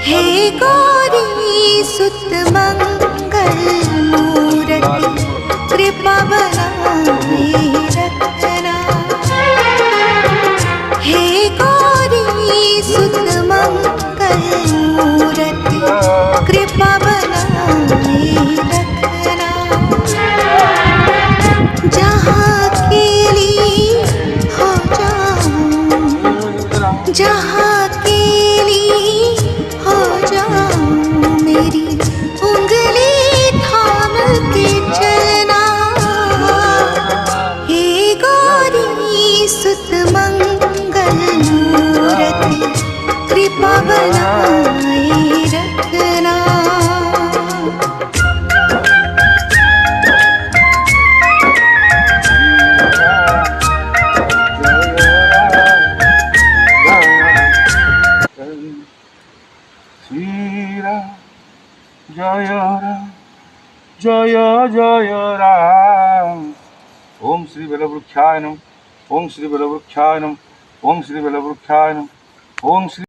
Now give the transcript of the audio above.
हे गौरी सुत मंगल मूरति कृपा बनाए रखना। हे गौरी सुत मंगल मूरति कृपा बनाए रखना। जहाँ के लिए हो जाऊं, जहाँ के लिए हो जाऊं, मेरी उंगली थाम के चलना। हे गौरी सुत मंगल मूरति कृपा बनाए रखना। जय राम जय जय राम। ओम श्री बलवृक्षाय नमः। ओम श्री बलवृक्षाय नमः। ओम श्री बलवृक्षाय नमः। ओम श्री